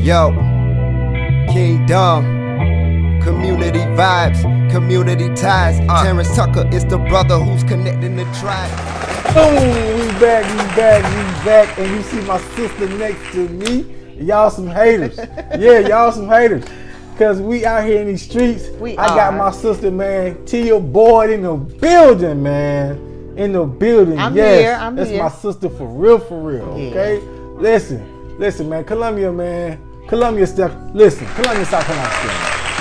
Yo, Kingdom, community vibes, community ties. Terrance Tucker is the brother who's connecting the tribe. Boom, we back, and you see my sister next to me. Y'all some haters. Yeah, y'all some haters. Cause we out here in these streets. I got my sister, man, Tia Boyd in the building, man. In the building. I'm yes, here. I'm that's here. my sister for real, Yeah. okay? Listen, man, Columbia, Columbia, South Carolina,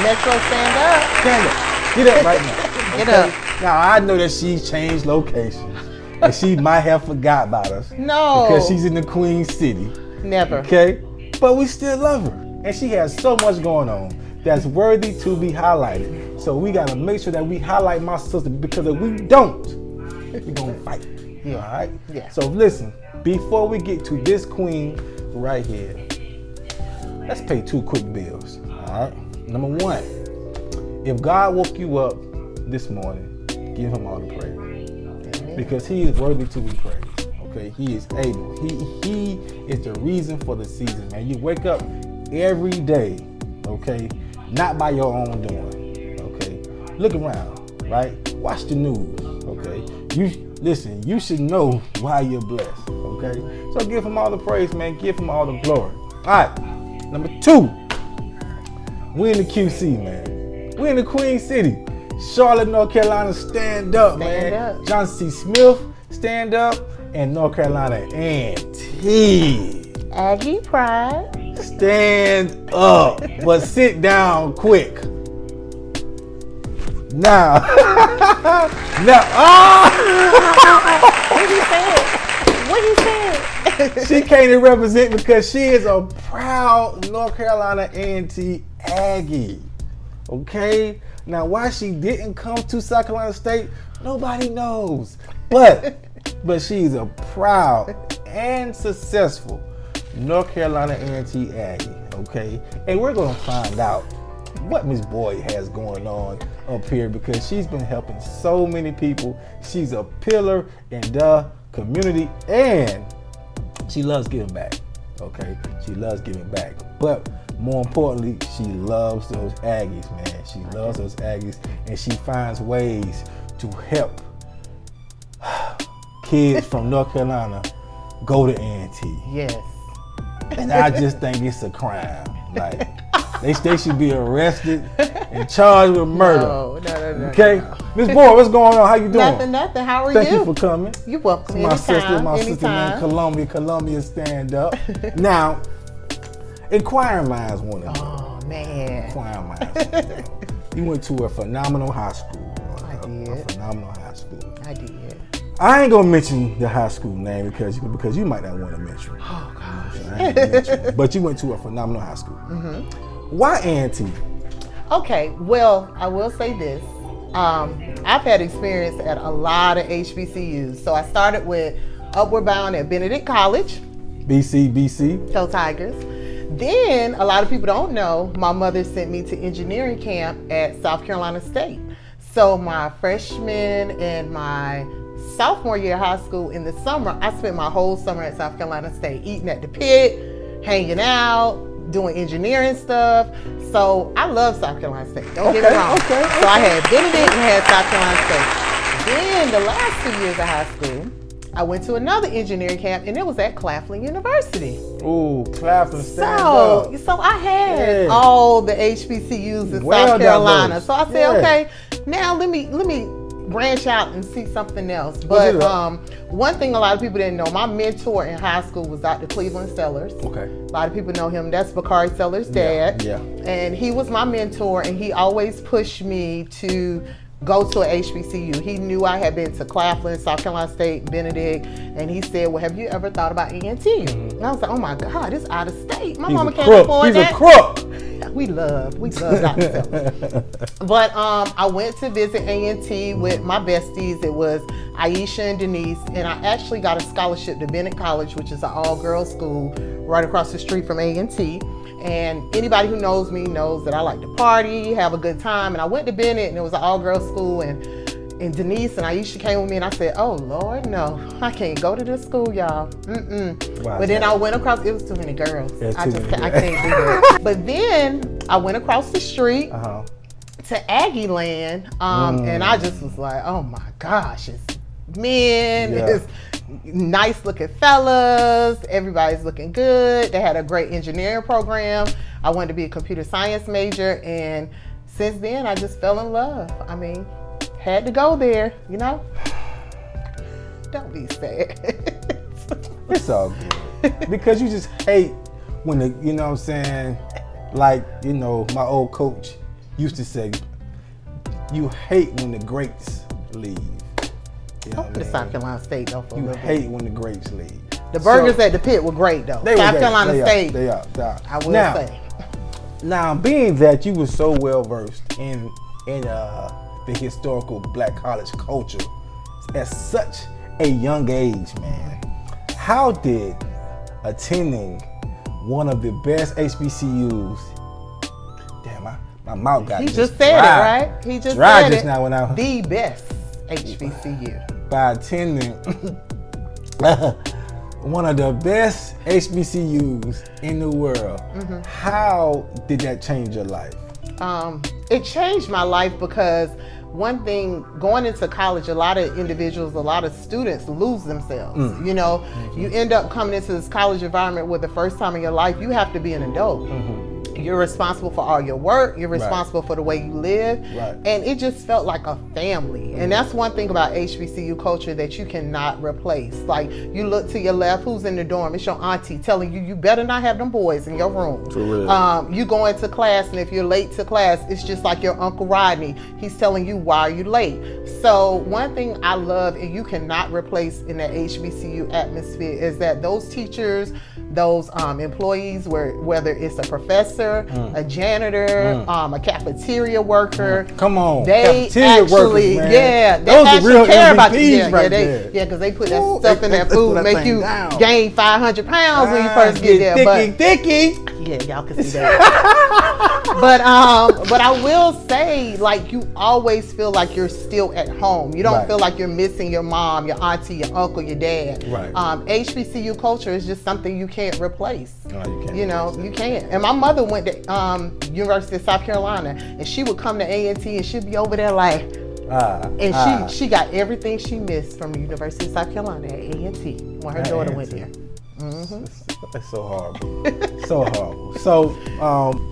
Metro, stand up. stand up. Get up right now. Get okay? up. Now, I know that she's changed locations. And she might have forgot about us. No. Because she's in the Queen City. Never. Okay? But we still love her. And she has so much going on that's worthy to be highlighted. So we gotta make sure that we highlight my sister, because if we don't, we're gonna fight. Yeah. All right? Yeah. So listen, before we get to this queen right here, let's pay 2 quick bills. All right? Number 1, if God woke you up this morning, give him all the praise. Amen. Because he is worthy to be praised. Okay? He is able. He is the reason for the season, man. You wake up every day, okay? Not by your own doing. Okay? Look around, right? Watch the news, okay? You should know why you're blessed. Okay? So give him all the praise, man. Give him all the glory. All right. Number 2, we in the QC, man. We in the Queen City. Charlotte, North Carolina, stand up, man. Up. John C. Smith, stand up. And North Carolina A&T. Aggie pride. Stand up, but sit down quick. Now. What he said? She came to represent because she is a proud North Carolina A&T Aggie. Okay? Now, why she didn't come to South Carolina State, nobody knows. But she's a proud and successful North Carolina A&T Aggie. Okay? And we're going to find out what Miss Boyd has going on up here, because she's been helping so many people. She's a pillar in the community, and she loves giving back. Okay, she loves giving back, but more importantly, she loves those Aggies, man. She loves those Aggies, and she finds ways to help kids from North Carolina go to A&T. Yes. And I just think it's a crime. Like, they should be arrested and charged with murder. No. Okay, Miss Boyd, what's going on? How you doing? Nothing. How are Thank you? you for coming. You're welcome. My sister, Anytime. man, Columbia, stand up. Now, inquiring minds want to know. Oh man. Inquiring minds want to know. You went to a phenomenal high school. I did. A phenomenal high school. I did. I ain't gonna mention the high school name because you might not want to mention it. Oh gosh. I ain't gonna mention it. But you went to a phenomenal high school. Mm-hmm. Why A&T? Okay, well, I will say this. I've had experience at a lot of HBCUs. So I started with Upward Bound at Benedict College. BC. Go Tigers. Then, a lot of people don't know, my mother sent me to engineering camp at South Carolina State. So my freshman and my sophomore year of high school, in the summer, I spent my whole summer at South Carolina State, eating at the pit, hanging out, doing engineering stuff. So I love South Carolina State. Don't get me wrong. Okay. So I had Benedict and had South Carolina State. Then the last 2 years of high school, I went to another engineering camp, and it was at Claflin University. Ooh, Claflin, stand up. So I had all the HBCUs in Well South Carolina. diverse. So I said, okay, now let me branch out and see something else. But one thing a lot of people didn't know, my mentor in high school was Dr. Cleveland Sellers. Okay. A lot of people know him. That's Bakari Sellers' dad. Yeah. And he was my mentor, and he always pushed me to go to a HBCU. He knew I had been to Claflin, South Carolina State, Benedict, and he said, well, have you ever thought about A&T? Mm-hmm. And I was like, oh my God, it's out of state. My mama can't afford that. He's a crook. We love Dr. Sellers. But I went to visit A&T with my besties. It was Aisha and Denise, and I actually got a scholarship to Bennett College, which is an all-girls school right across the street from A&T. And anybody who knows me knows that I like to party, have a good time. And I went to Bennett, and it was an all-girls school, and And Denise and Aisha came with me, and I said, "Oh Lord, no, I can't go to this school, y'all." But then I went across. It was too many girls. I can't do that. But then I went across the street to Aggie Land, and I just was like, "Oh my gosh, it's men, it's nice looking fellas. Everybody's looking good. They had a great engineering program. I wanted to be a computer science major, and since then I just fell in love. I mean, had to go there, you know." Don't be sad. It's all good. Because you just hate when the, you know what I'm saying, like, you know, my old coach used to say, you hate when the greats leave. You know the South Carolina State though. You hate when the greats leave. The burgers at the pit were great though. South Carolina State. They are. I will say. Now, being that you were so well versed in the historical black college culture at such a young age, man, how did attending one of the best HBCUs? Damn, my mouth got He just just said dry. it, right? He just said just it. now when I the best HBCU. By attending one of the best HBCUs in the world. How did that change your life? It changed my life because one thing, going into college, a lot of individuals, a lot of students lose themselves. You know, you end up coming into this college environment where the first time in your life, you have to be an adult. You're responsible for all your work. You're responsible for the way you live. And it just felt like a family. And that's one thing about HBCU culture that you cannot replace. Like, you look to your left, who's in the dorm? It's your auntie telling you, you better not have them boys in your room. For real. You go into class, and if you're late to class, it's just like your Uncle Rodney. He's telling you, why are you late? So one thing I love, and you cannot replace in the HBCU atmosphere, is that those teachers, those employees, whether it's a professor, a janitor, a cafeteria worker. Come on, they cafeteria actually, workers, man. they those actually are real care about MVPs you. right there. Because they put that stuff in that food, make you down. gain 500 pounds when you first get there. Thicky. Yeah, y'all can see that. but I will say, like, you always feel like you're still at home. You don't feel like you're missing your mom, your auntie, your uncle, your dad. HBCU culture is just something you can't replace. No, you can't. You know, you can't. And my mother went to University of South Carolina, and she would come to A&T, and she'd be over there like, and she got everything she missed from the University of South Carolina at A&T when her daughter went there. That's so horrible. So horrible. So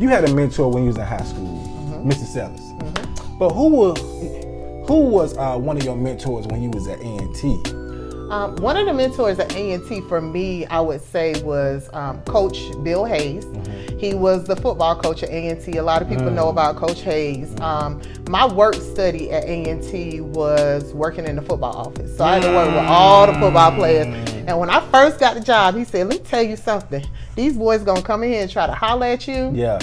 you had a mentor when you was in high school, Mr. Sellers. But who was one of your mentors when you was at A&T? One of the mentors at A&T for me, I would say, was Coach Bill Hayes. He was the football coach at A&T. A lot of people know about Coach Hayes. My work study at A&T was working in the football office. So I had to work with all the football players. And when I first got the job, he said, let me tell you something. These boys gonna come in here and try to holler at you. Yeah.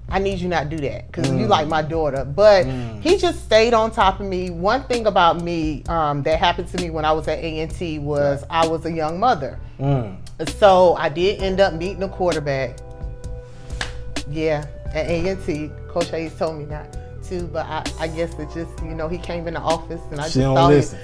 I need you not do that because you like my daughter. But he just stayed on top of me. One thing about me that happened to me when I was at A&T was I was a young mother. So I did end up meeting a quarterback. Yeah, at A&T. Coach Hayes told me not to, but I guess it just, you know, he came in the office and I just thought listen.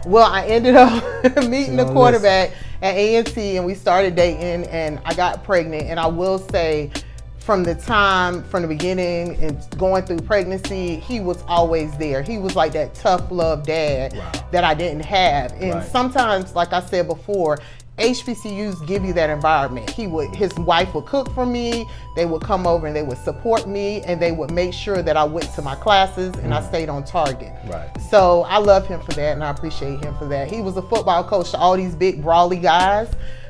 Well, I ended up meeting the quarterback at A&T, and we started dating, and I got pregnant. And I will say, from the beginning and going through pregnancy, he was always there. He was like that tough love dad that I didn't have. And sometimes, like I said before, HBCUs give you that environment. His wife would cook for me. They would come over and they would support me, and they would make sure that I went to my classes and I stayed on target. So I love him for that, and I appreciate him for that. He was a football coach to all these big brawly guys,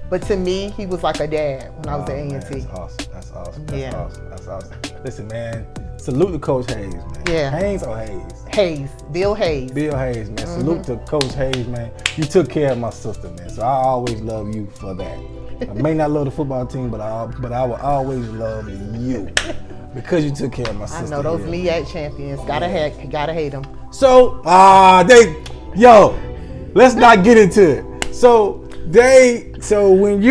but to me, he was like a dad when I was at A&T. That's awesome. That's awesome. Listen, man, salute to Coach Hayes, man. Yeah. Hayes or Hayes? Hayes, Bill Hayes. Bill Hayes, man. Salute to Coach Hayes, man. You took care of my sister, man. So I always love you for that. I may not love the football team, but I will always love you because you took care of my sister. I know those MEAC champions. Gotta hate them. So let's not get into it. So when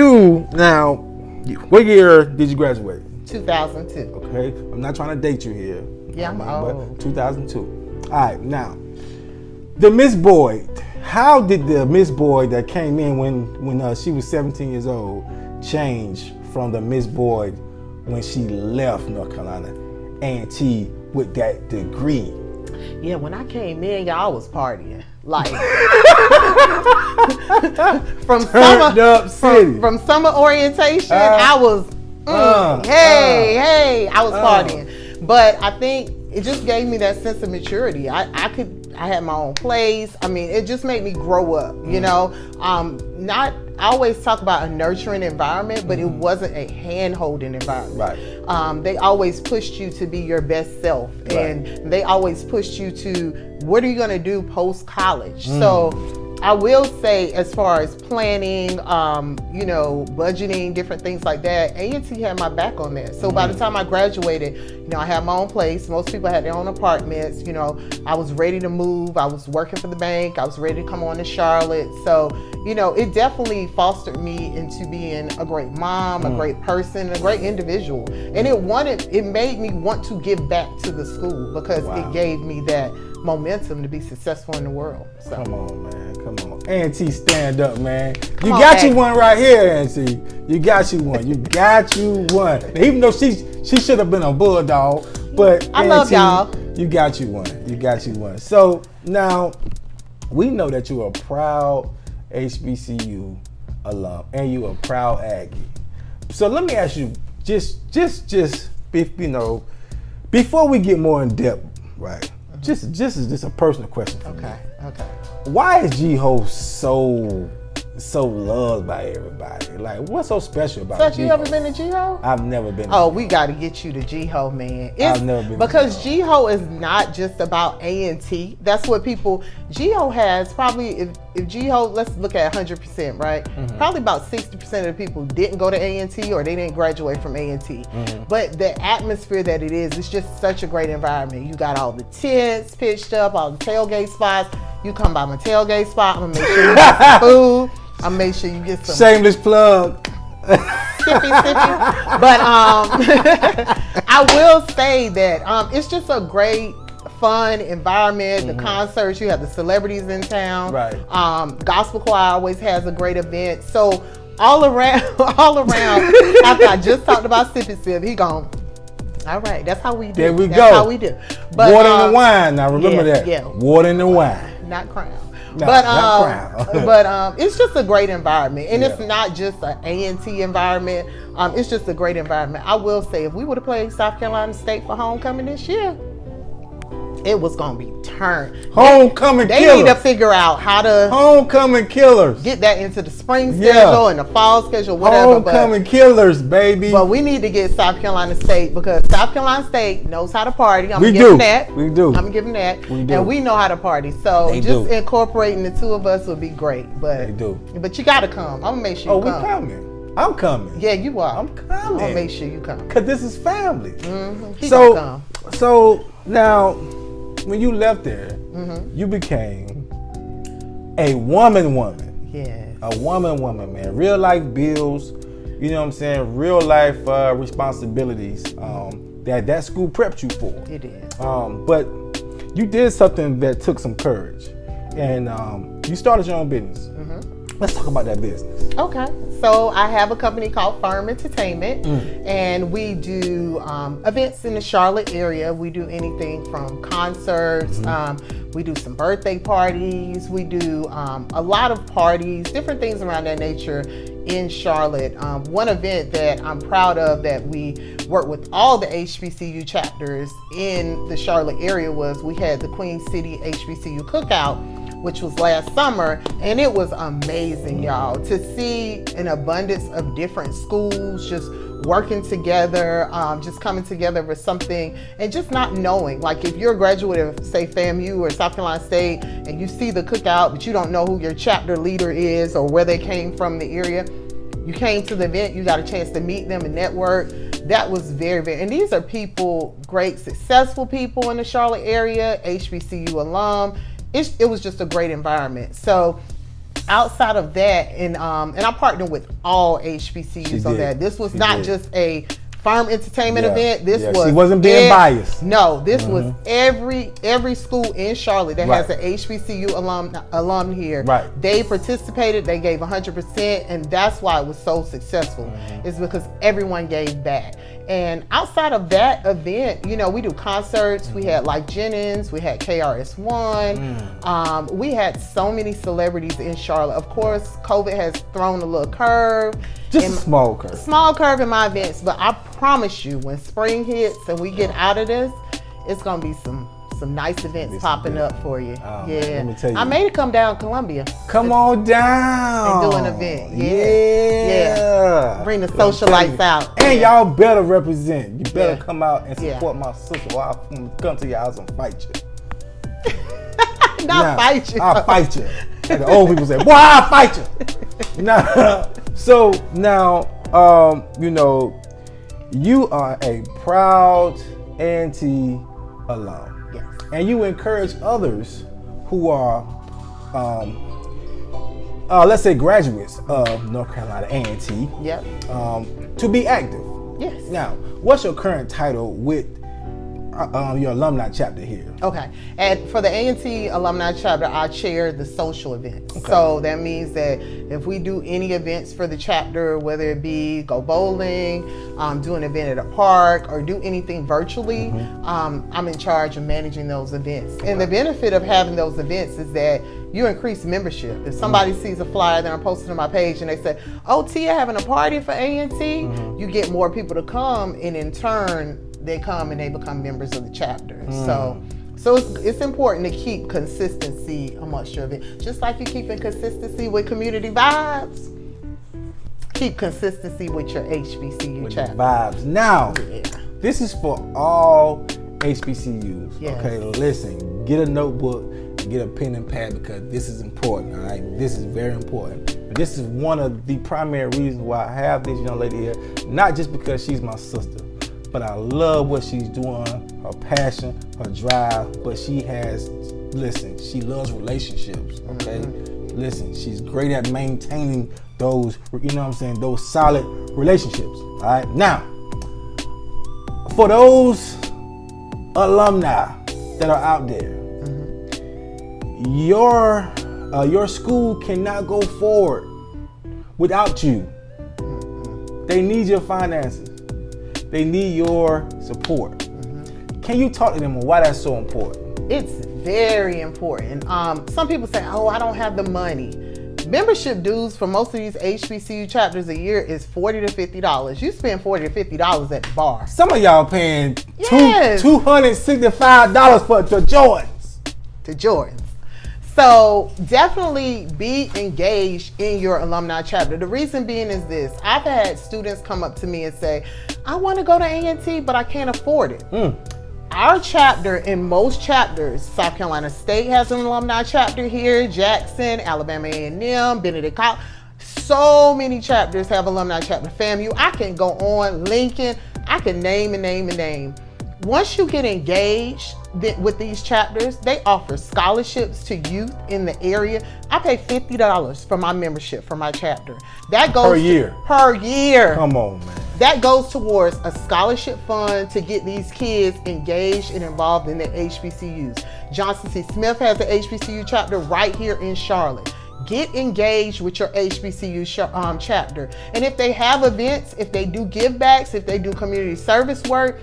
what year did you graduate? 2002. Okay, I'm not trying to date you here. Yeah, I'm old. But 2002. All right, now, The Miss Boyd. How did the Miss Boyd that came in when she was 17 years old change from the Miss Boyd when she left North Carolina A&T with that degree? Yeah, when I came in, y'all was partying. Like from summer orientation, I was hey, I was partying. But I think it just gave me that sense of maturity. I had my own place. I mean, it just made me grow up, you know. I always talk about a nurturing environment, but it wasn't a hand-holding environment. Right. They always pushed you to be your best self, and they always pushed you to, what are you going to do post-college? So I will say, as far as planning, you know, budgeting, different things like that, A&T had my back on that. So by the time I graduated, you know, I had my own place. Most people had their own apartments. You know, I was ready to move. I was working for the bank. I was ready to come on to Charlotte. So, you know, it definitely fostered me into being a great mom, a great person, a great individual. And it made me want to give back to the school because it gave me that momentum to be successful in the world. So. Come on, man. Come on. A&T, stand up, man. You got you one right here, A&T. You got you one. You got you one. Now, even though she should have been a bulldog, but I love y'all. You got you one. You got you one. So now we know that you're a proud HBCU alum and you're a proud Aggie. So let me ask you, just you know, before we get more in depth, right? Just a personal question for me. Okay. Why is G-Ho so loved by everybody? Like, what's so special about Such, G-Ho? you ever been to G-Ho? I've never been. Oh, we got to get you to G-Ho, man. I've never been. Because G-Ho is not just about A&T. That's what people. G-Ho has probably, if G-Ho, let's look at 100%, right? Probably about 60% of the people didn't go to A&T or they didn't graduate from A&T. But the atmosphere that it is, it's just such a great environment. You got all the tents pitched up, all the tailgate spots. You come by my tailgate spot, I'm gonna make sure you get some food. I'll make sure you get some shameless plug. Sippy. But I will say that it's just a great, fun environment. The concerts, you have the celebrities in town. Right. Gospel choir always has a great event. So all around, after I just talked about Sippy Sip, he gone. All right, that's how we do. There we that's go. How we do. But, water and the wine. Now remember that. Yeah. Water and the wine. Not Crown. No, but not Crown. but it's just a great environment, and it's not just an A&T environment. It's just a great environment. I will say, if we would have played South Carolina State for homecoming this year, it was gonna be turned. Homecoming They killers. need to figure out how to homecoming killers. Get that into the spring schedule and the fall schedule, whatever. Homecoming killers, baby. But we need to get South Carolina State because South Carolina State knows how to party. I'm We gonna do. give them that. We do. I'm gonna give them that. We do. And we know how to party. So They just do. incorporating the two of us would be great. But They do. But you gotta come. I'm gonna make sure you come. We coming. I'm coming. Yeah, you are. I'm coming. I'm gonna make sure you come. Cause this is family. He gonna come. So now, when you left there, you became a woman. Yeah. A woman, man. Real life bills, you know what I'm saying? Real life responsibilities that school prepped you for. It is. But you did something that took some courage, and you started your own business. Let's talk about that business. Okay. So I have a company called Firm Entertainment, and we do events in the Charlotte area. We do anything from concerts. We do some birthday parties. We do a lot of parties, different things around that nature in Charlotte. One event that I'm proud of that we worked with all the HBCU chapters in the Charlotte area was we had the Queen City HBCU Cookout, which was last summer, and it was amazing, y'all, to see an abundance of different schools just working together, just coming together for something, and just not knowing, like if you're a graduate of, say, FAMU or South Carolina State, and you see the cookout, but you don't know who your chapter leader is or where they came from the area, you came to the event, you got a chance to meet them and network. That was very, very, and these are people, great, successful people in the Charlotte area, HBCU alum. It was just a great environment. So outside of that, and I partnered with all HBCUs on that. This was not just a firm entertainment event. This was she wasn't being biased. No, this was every school in Charlotte that has an HBCU alum here. Right. They participated. They gave 100%, and that's why it was so successful. It's because everyone gave back. And outside of that event, you know, we do concerts. We had Life Jennings. We had KRS-One. We had so many celebrities in Charlotte. Of course, COVID has thrown a little curve. Just a small curve. Small curve in my events, but I promise you, when spring hits and we get out of this, it's gonna be some nice events popping up for you. Man, let me tell you. I made it come down Columbia. Come on down and do an event. Yeah. Bring the socialites out. And y'all better represent. You better come out and support my sister, or I'll come to your house and fight you. Fight you. I'll fight you. Like the old people say, boy, I'll fight you. So now, you know, you are a proud A&T alum. Yes. And you encourage others who are, let's say, graduates of North Carolina A&T, to be active. Yes. Now, what's your current title with your alumni chapter here? Okay. And for the A&T alumni chapter, I chair the social events. Okay. So that means that if we do any events for the chapter, whether it be go bowling, do an event at a park, or do anything virtually, I'm in charge of managing those events. Okay. And the benefit of having those events is that you increase membership. If somebody sees a flyer that I'm posting on my page and they say, oh, Tia having a party for A&T, you get more people to come, and in turn, they come and they become members of the chapter. So it's important to keep consistency amongst your event. Just like you're keeping consistency with community vibes, keep consistency with your HBCU chapter. Vibes. Now, this is for all HBCUs. Yes. Okay, listen, get a notebook, get a pen and pad, because this is important, all right? This is very important. This is one of the primary reasons why I have this young lady here, not just because she's my sister, but I love what she's doing, her passion, her drive, but she loves relationships, okay? Listen, she's great at maintaining those, you know what I'm saying, those solid relationships, all right? Now, for those alumni that are out there, your school cannot go forward without you. They need your finances. They need your support. Can you talk to them on why that's so important? It's very important. Some people say, oh, I don't have the money. Membership dues for most of these HBCU chapters a year is $40 to $50. You spend $40 to $50 at the bar. Some of y'all paying $265 for the Jordans. To Jordans. So definitely be engaged in your alumni chapter. The reason being is this. I've had students come up to me and say, I want to go to A&T, but I can't afford it. Our chapter, in most chapters, South Carolina State has an alumni chapter here, Jackson, Alabama A&M, Benedict College. So many chapters have alumni chapter. FAMU, I can go on, Lincoln, I can name and name and name. Once you get engaged with these chapters, they offer scholarships to youth in the area. I pay $50 for my membership for my chapter. That goes per year. Per year. Come on, man. That goes towards a scholarship fund to get these kids engaged and involved in the HBCUs. Johnson C. Smith has an HBCU chapter right here in Charlotte. Get engaged with your HBCU chapter. And if they have events, if they do give backs, if they do community service work,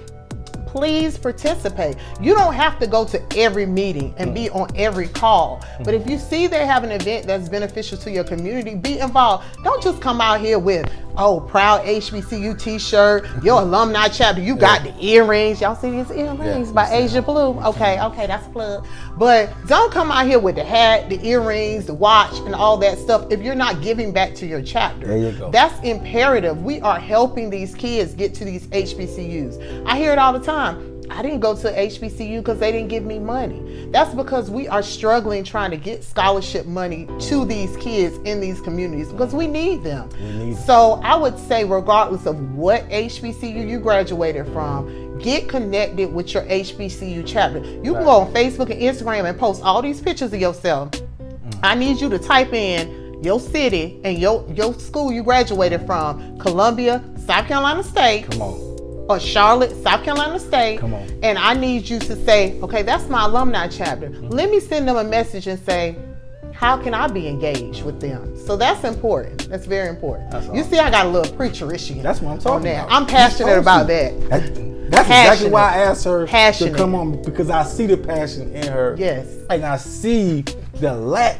please participate. You don't have to go to every meeting and be on every call. But if you see they have an event that's beneficial to your community, be involved. Don't just come out here with, oh, proud HBCU t-shirt, your alumni chapter, you got the earrings. Y'all see these earrings by Asia Blue? Okay, that's a plug. But don't come out here with the hat, the earrings, the watch, and all that stuff if you're not giving back to your chapter. There you go. That's imperative. We are helping these kids get to these HBCUs. I hear it all the time. I didn't go to HBCU because they didn't give me money. That's because we are struggling trying to get scholarship money to these kids in these communities because we need them. So I would say, regardless of what HBCU you graduated from, get connected with your HBCU chapter. You can go on Facebook and Instagram and post all these pictures of yourself. I need you to type in your city and your school you graduated from, Columbia, South Carolina State. Come on. Charlotte, South Carolina State. Come on. And I need you to say, okay, that's my alumni chapter. Let me send them a message and say, how can I be engaged with them? So that's important. That's very important. That's you see, I got a little preacher-ish. That's what I'm talking about. I'm passionate about that. That's exactly why I asked her to come on, because I see the passion in her. Yes. And I see the lack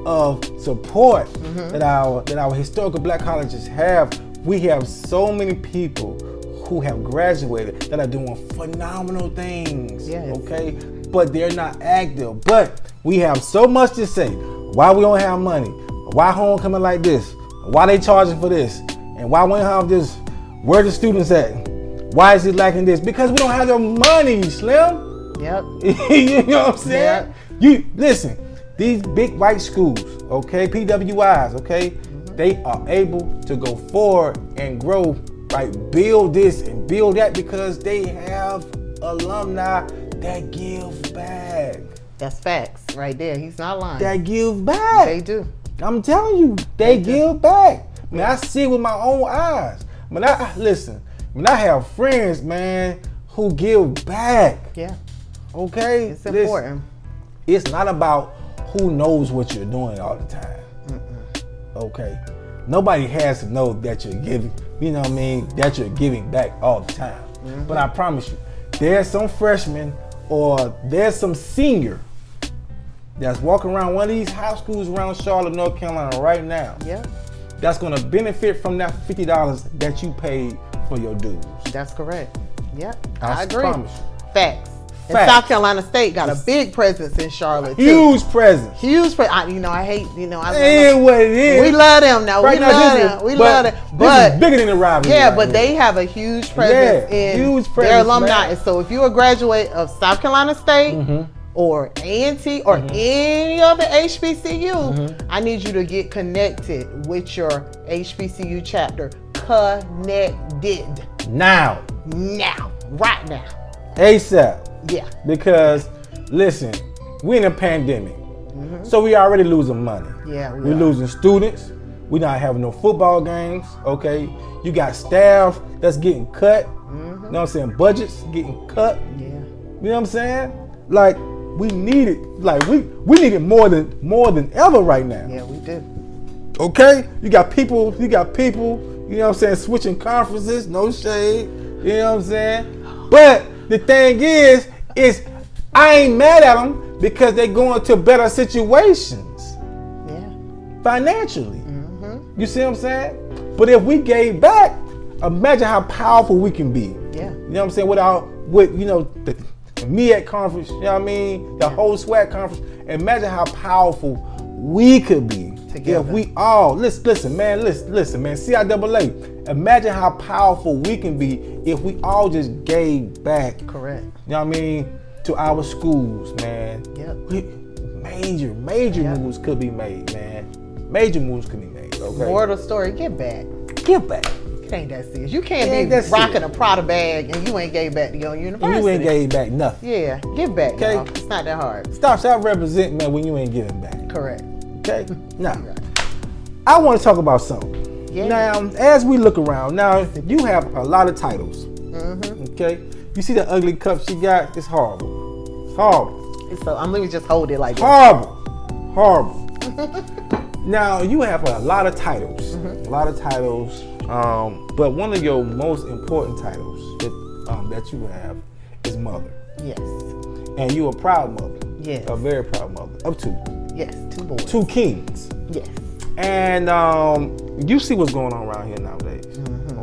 of support that our historical black colleges have. We have so many people who have graduated that are doing phenomenal things. Yes. Okay? But they're not active. But we have so much to say. Why we don't have money? Why homecoming like this? Why they charging for this? And why we don't have this? Where the students at? Why is it lacking this? Because we don't have the money, Slim. Yep. You know what I'm saying? Yep. You listen, these big white schools, okay, PWIs, okay, they are able to go forward and grow, right? Build this and build that because they have alumni that give back. That's facts right there. He's not lying. That give back. They do. I'm telling you, they give back. I mean, I see it with my own eyes. When I have friends, man, who give back. Yeah. Okay? It's important. It's not about who knows what you're doing all the time. Okay? Nobody has to know that you're giving, you know what I mean, that you're giving back all the time. But I promise you, there's some freshman or there's some senior that's walking around one of these high schools around Charlotte, North Carolina right now. Yeah. That's gonna benefit from that $50 that you paid for your dues. That's correct. Yep. I I agree. promise you. Facts. And Facts. South Carolina State got a big presence in Charlotte too. Huge presence. Huge presence. I hate, I It ain't what it is. we love them now. Right We now, love this them. is- We but love them. this But is bigger than the rivalry. yeah, right but here. they have a huge presence in huge their presence, alumni. man. And so if you're a graduate of South Carolina State or A&T or any other HBCU, I need you to get connected with your HBCU chapter. Connected. Now, Right now. ASAP. Yeah. Because, listen, we in a pandemic. So we already losing money. Yeah, we We're are. losing students. We're not having no football games, okay? You got staff that's getting cut. You know what I'm saying? Budgets getting cut. Yeah. You know what I'm saying? Like, we need it. Like, we need it more than ever right now. Yeah, we do. Okay? You got people, you know what I'm saying, switching conferences, no shade. You know what I'm saying? But the thing is I ain't mad at them because they're going to better situations Yeah. financially. You see what I'm saying? But if we gave back, imagine how powerful we can be. Yeah. You know what I'm saying? With you know, the MEAC conference, you know what I mean? The whole SWAC conference. Imagine how powerful we could be Together. if we all listen, man, CIAA. Imagine how powerful we can be if we all just gave back. Correct. You know what I mean? To our schools, man. Yep. Major Yep. moves could be made, man. Major moves could be made. Okay. Moral of the story, get back. Give back. It ain't that serious. You It can't ain't be that rocking serious. a Prada bag and you ain't gave back to your university. You ain't gave back nothing. Yeah, give back, Okay. y'all. It's not that hard. Stop representing, man, when you ain't giving back. Correct. Okay? Now, Right. I want to talk about something. Yeah. Now, as we look around, now you have a lot of titles. Okay? You see the ugly cup she got? It's horrible. Horrible. So let me just hold it like that. Horrible. Now, you have a lot of titles. A lot of titles. But one of your most important titles that you have is mother. Yes. And you're a proud mother. Yes. A very proud mother of two. Yes. 2 boys. 2 kings. Yes. And you see what's going on around here nowadays.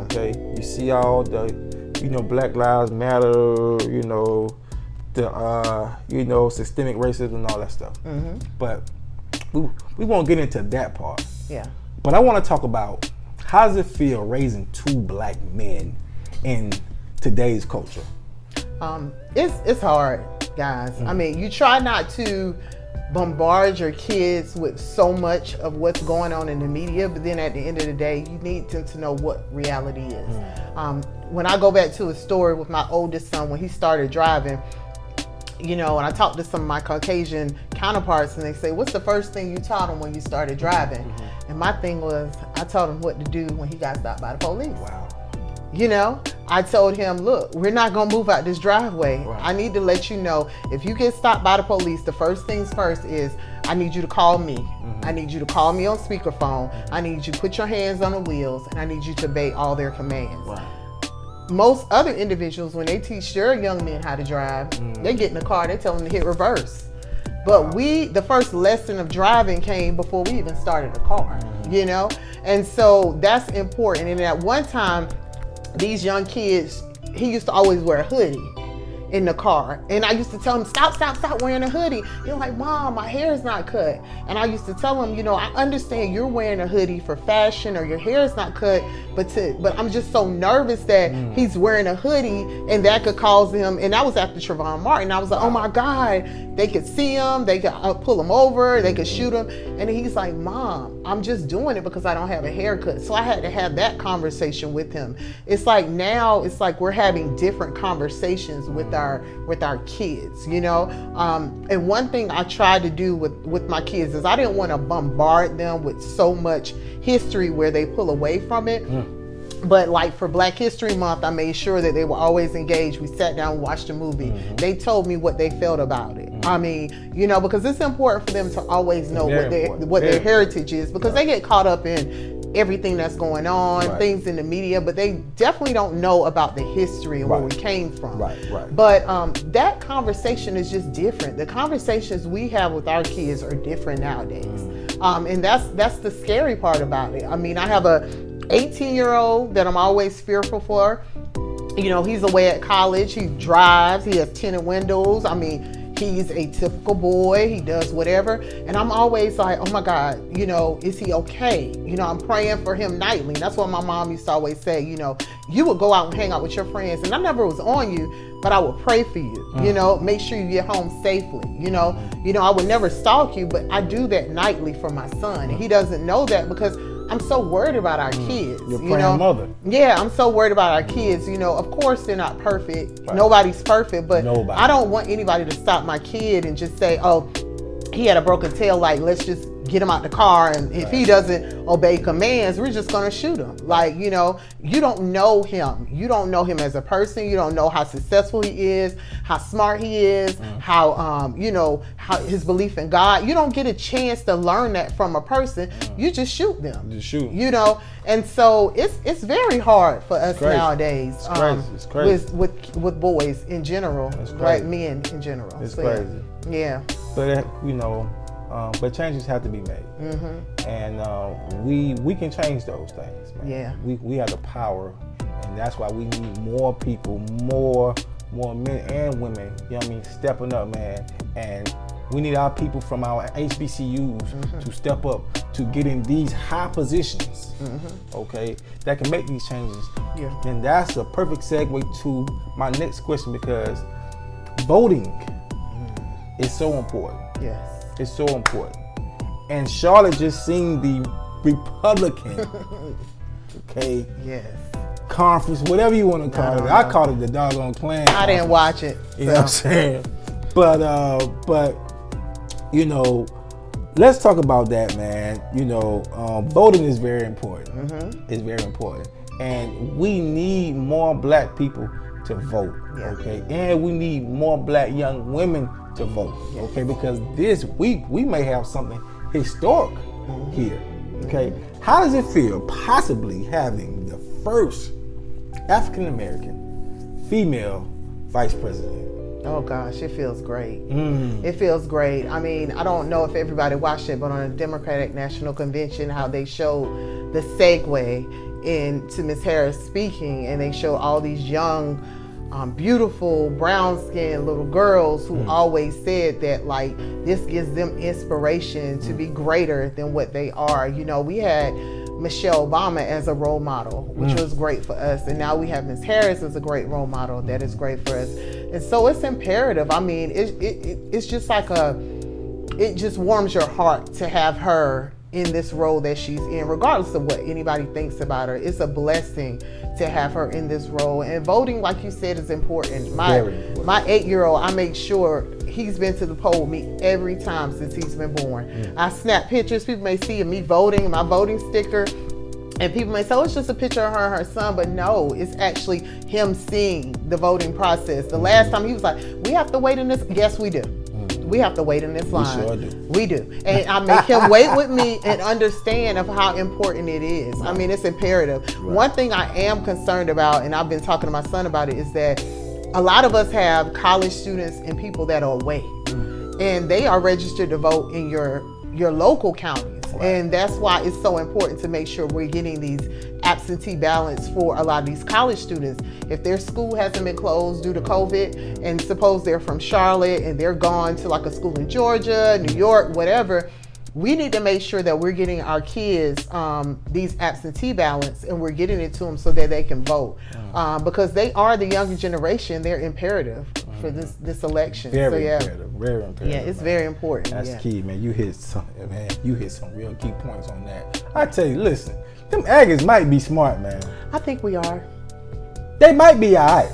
Okay? You see all the, Black Lives Matter, the systemic racism and all that stuff. But we won't get into that part. Yeah. But I want to talk about how does it feel raising 2 black men in today's culture? It's hard, guys. I mean, you try not to bombard your kids with so much of what's going on in the media, but then at the end of the day, you need them to know what reality is. When I go back to a story with my oldest son, when he started driving, and I talked to some of my Caucasian counterparts and they say, what's the first thing you taught him when you started driving? And my thing was, I told him what to do when he got stopped by the police. Wow. I told him, look, we're not gonna move out this driveway. Right. I need to let you know, if you get stopped by the police, the first things first is, I need you to call me. I need you to call me on speakerphone. I need you to put your hands on the wheels, and I need you to obey all their commands. Right. Most other individuals, when they teach their young men how to drive, they get in the car, they tell them to hit reverse. But the first lesson of driving came before we even started the car, you know? And so that's important. And at one time, these young kids, he used to always wear a hoodie in the car. And I used to tell him, stop wearing a hoodie. He's like, Mom, my hair is not cut. And I used to tell him, you know, I understand you're wearing a hoodie for fashion or your hair is not cut, but I'm just so nervous that he's wearing a hoodie and that could cause him, and that was after Trayvon Martin. I was like, oh my God, they could see him, they could pull him over, they could shoot him. And he's like, Mom, I'm just doing it because I don't have a haircut. So I had to have that conversation with him. It's like now, it's like we're having different conversations with our kids, you know? And one thing I tried to do with my kids is I didn't want to bombard them with so much history where they pull away from it. But like for Black History Month, I made sure that they were always engaged. We sat down and watched a movie. They told me what they felt about it. I mean, you know, because it's important for them to always know what their heritage is, because they get caught up in everything that's going on, things in the media, but they definitely don't know about the history and where we came from. But that conversation is just different. The conversations we have with our kids are different nowadays. And that's the scary part about it. I mean, I have a 18-year-old that I'm always fearful for. You know, he's away at college, he drives, he has tinted windows. I mean, he's a typical boy, he does whatever. And I'm always like, oh my God, you know, is he okay? You know, I'm praying for him nightly. That's what my mom used to always say, you know, you would go out and hang out with your friends, and I never was on you, but I would pray for you, you know, make sure you get home safely. You know, I would never stalk you, but I do that nightly for my son. And he doesn't know that because I'm so worried about our kids. You're praying mother. Yeah, I'm so worried about our kids. You know, of course they're not perfect. Nobody's perfect, but I don't want anybody to stop my kid and just say, oh, he had a broken tail light, let's just get him out the car, and if he doesn't obey commands, we're just gonna shoot him. Like, you know, you don't know him. You don't know him as a person. You don't know how successful he is, how smart he is, how you know, how his belief in God. You don't get a chance to learn that from a person. You just shoot them. You know, and so it's very hard for us nowadays. It's crazy. With boys in general, Black men in general. It's crazy. Yeah. But you know, but changes have to be made, and we can change those things, man. Yeah. We have the power, and that's why we need more people, more men and women. You know what I mean? Stepping up, man. And we need our people from our HBCUs to step up to get in these high positions, okay, that can make these changes. Yeah. And that's a perfect segue to my next question, because voting is so important. Yes. It's so important. And Charlotte just seen the Republican, okay, conference, whatever you want to call it. I called it the doggone Klan. I didn't watch it. You know what I'm saying? But you know, let's talk about that, man. You know, voting is very important. It's very important. And we need more Black people to vote, okay? And we need more Black young women to vote, okay? Because this week we may have something historic here, okay? How does it feel possibly having the first African American female vice president? Oh gosh, it feels great. It feels great. I mean, I don't know if everybody watched it, but on the Democratic National Convention, how they showed the segue into Ms. Harris speaking, and they showed all these young, beautiful, brown-skinned little girls who always said that, like, this gives them inspiration to be greater than what they are. You know, we had Michelle Obama as a role model, which was great for us. And now we have Ms. Harris as a great role model that is great for us. And so it's imperative. I mean, it's just like it just warms your heart to have her in this role that she's in, regardless of what anybody thinks about her. It's a blessing to have her in this role. And voting, like you said, is important. My 8-year-old, I make sure he's been to the poll with me every time since he's been born. I snap pictures. People may see me voting, my voting sticker. And people may say, oh, it's just a picture of her and her son, but no, it's actually him seeing the voting process. The last time he was like, we have to wait in this. Yes, we do. We have to wait in this line. We sure do. We do. And I make him wait with me and understand of how important it is. I mean, it's imperative. One thing I am concerned about, and I've been talking to my son about it, is that a lot of us have college students and people that are away. And they are registered to vote in your local counties. And that's why it's so important to make sure we're getting these absentee ballots for a lot of these college students. If their school hasn't been closed due to COVID, and suppose they're from Charlotte and they're gone to like a school in Georgia, New York, whatever, we need to make sure that we're getting our kids these absentee ballots, and we're getting it to them so that they can vote, because they are the younger generation. They're imperative for this election. Very imperative. Very imperative. Yeah, it's very important. That's key, man. You hit some real key points on that. I tell you, listen, them Aggies might be smart, man. I think we are. They might be all right.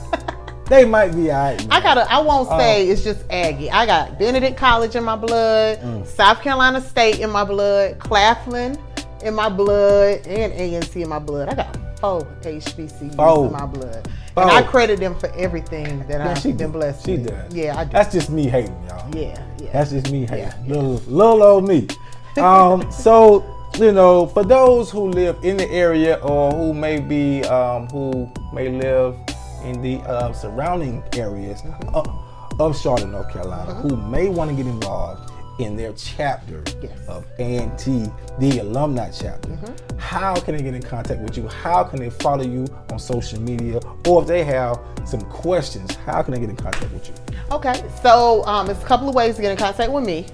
They might be all right. I won't say it's just Aggie. I got Benedict College in my blood, South Carolina State in my blood, Claflin in my blood, and A&T in my blood. I got 4 HBCUs in my blood. And I credit them for everything that I've been blessed with. She does. Yeah, I do. That's just me hating, y'all. Yeah. That's just me hating. Yeah. Little old me. So, for those who live in the area or who may live in the surrounding areas of Charlotte, North Carolina, who may want to get involved in their chapter of A&T, the alumni chapter, how can they get in contact with you? How can they follow you on social media? Or if they have some questions, how can they get in contact with you? Okay, so there's a couple of ways to get in contact with me.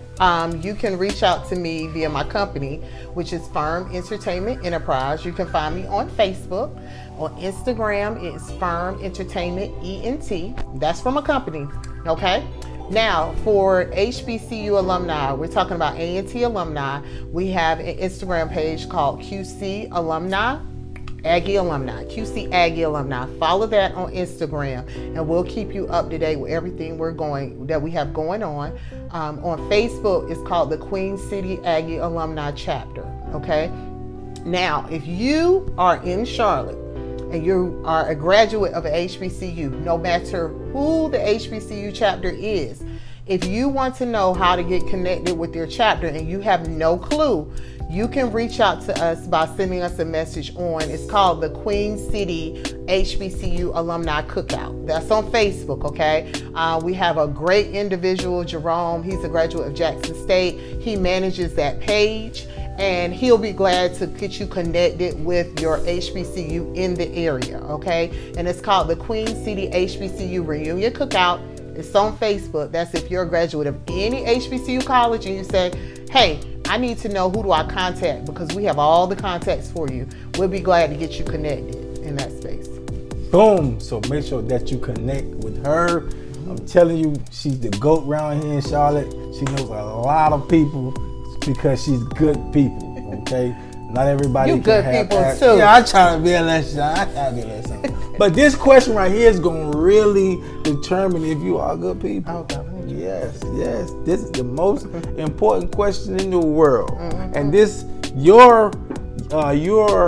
You can reach out to me via my company, which is Firm Entertainment Enterprise. You can find me on Facebook. On Instagram, it's Firm Entertainment ENT. That's from a company, okay? Now, for HBCU alumni, we're talking about A&T alumni. We have an Instagram page called QC Alumni, Aggie Alumni, QC Aggie Alumni. Follow that on Instagram, and we'll keep you up to date with everything that we have going on. On Facebook, it's called the Queen City Aggie Alumni Chapter, okay? Now, if you are in Charlotte, and you are a graduate of an HBCU, no matter who the HBCU chapter is, if you want to know how to get connected with your chapter and you have no clue, you can reach out to us by sending us a message it's called the Queen City HBCU Alumni Cookout. That's on Facebook, okay? We have a great individual, Jerome. He's a graduate of Jackson State. He manages that page, and he'll be glad to get you connected with your HBCU in the area, okay? And it's called the Queen City HBCU Reunion Cookout. It's on Facebook. That's if you're a graduate of any HBCU college and you say, hey, I need to know, who do I contact? Because we have all the contacts for you. We'll be glad to get you connected in that space. Boom. So make sure that you connect with her. I'm telling you, she's the GOAT around here in Charlotte. She knows a lot of people because she's good people, okay? Not everybody you can good have people access. too. Yeah, I try to be a lesson. But this question right here is gonna really determine if you are good people. Okay. Yes. This is the most important question in the world, and this your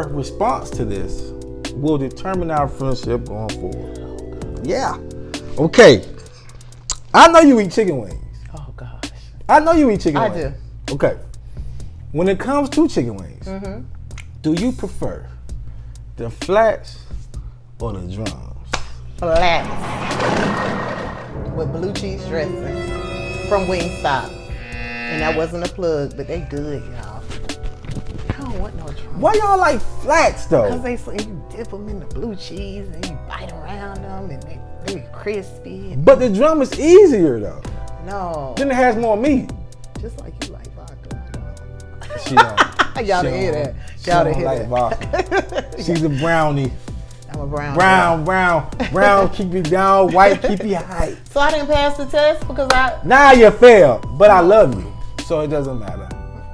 response to this will determine our friendship going forward. Yeah. Okay. I know you eat chicken wings. Oh gosh. I know you eat chicken wings. I do. Okay. When it comes to chicken wings, do you prefer the flats or the drums? Flats with blue cheese dressing from Wingstop. And that wasn't a plug, but they good, y'all. I don't want no drums. Why y'all like flats though? Because you dip them in the blue cheese and you bite around them and they crispy. But the drum is easier though. No. Then it has more meat. Just like you like vodka. She don't. Y'all didn't hear that. She don't like vodka. She's a brownie. I'm a brown. Brown keep you down, white keep you high. So I didn't pass the test because Now you failed, but I love you, so it doesn't matter.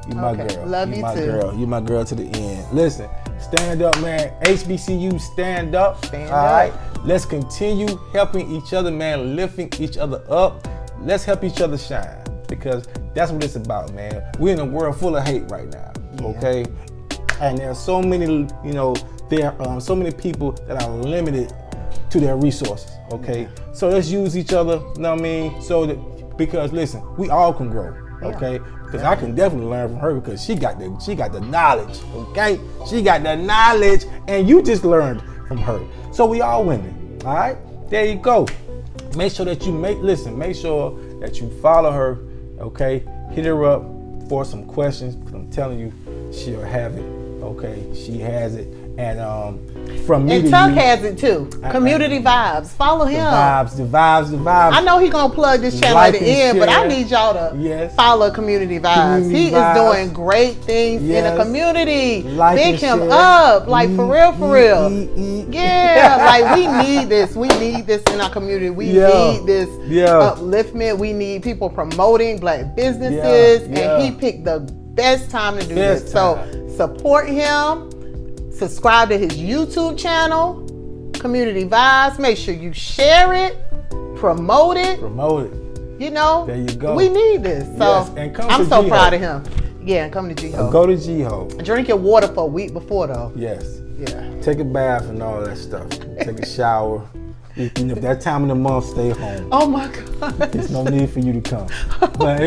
You my girl. Love you my too. Girl. You my girl to the end. Listen, stand up, man. HBCU, stand up. Stand all up. Right? Let's continue helping each other, man. Lifting each other up. Let's help each other shine, because that's what it's about, man. We're in a world full of hate right now. Yeah. Okay. And there are so many, there are so many people that are limited to their resources, okay? So let's use each other, you know what I mean? So that, because listen, we all can grow, okay? Because I can definitely learn from her because she got the knowledge, okay? She got the knowledge, and you just learned from her. So we all winning, all right? There you go. Make sure that make sure that you follow her, okay? Hit her up for some questions, because I'm telling you, she'll have it, okay? She has it. And from me and to Tuck you, has it too. Community Vibes. Follow him. The vibes. I know he gonna plug this channel Like at the and end, but I share. need y'all to Yes. follow Community Vibes. Community He Vibes. is doing great things in Yes. the community. Like Big and him share. up, like for real. Yeah. Yeah, like we need this. We need this in our community. We need this upliftment. We need people promoting black businesses, and he picked the best time to do this. So support him. Subscribe to his YouTube channel, Community Vibes. Make sure you share it, promote it. There you go. We need this. So and come I'm to so G-Ho. proud of him. Yeah, and come to G-Ho. Go to G-Ho. Drink your water for a week before though. Yes. Yeah. Take a bath and all that stuff. Take a shower. If that time of the month, stay home. Oh my God. There's no need for you to come. But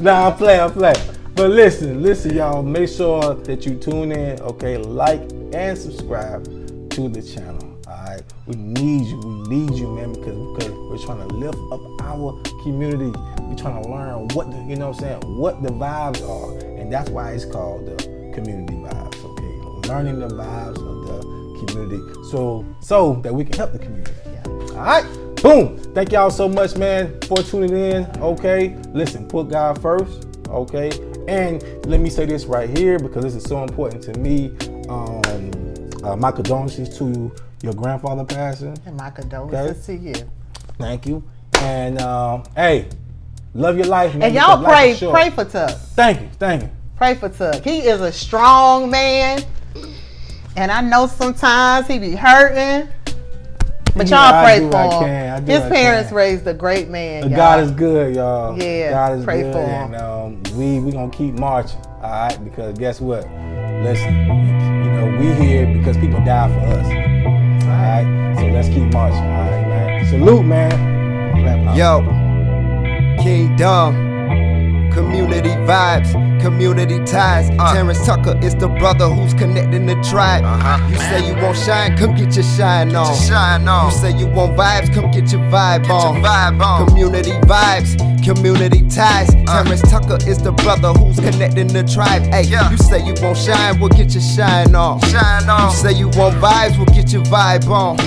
I play. But listen, y'all. Make sure that you tune in. Okay, like and subscribe to the channel. All right, we need you, man, because we're trying to lift up our community. We're trying to learn what the vibes are, and that's why it's called the Community Vibes. Okay, learning the vibes of the community, so that we can help the community. All right, boom. Thank y'all so much, man, for tuning in. Okay, listen, put God first. Okay, and let me say this right here because this is so important to me. My condolences to your grandfather passing. And my condolences to you. Thank you. And hey, love your life, man. And y'all pray for Tuck. Thank you. Pray for Tuck. He is a strong man. And I know sometimes he be hurting. But y'all pray for him. His parents raised a great man. God is good, y'all. Yeah, God is pray good. for him. And we gonna keep marching, all right? Because guess what? Listen, we here because people die for us. All right, so let's keep marching. All right, man. Salute, man. Yo, Kingdom. Community vibes, community ties. Terrance Tucker is the brother who's connecting the tribe. You say you won't shine, come get your shine on. You say you want vibes, come get your vibe on. Community vibes, community ties. Terrance Tucker is the brother who's connecting the tribe. Hey, you say you won't shine, we'll get your shine on. You say you want vibes, we'll get your vibe on.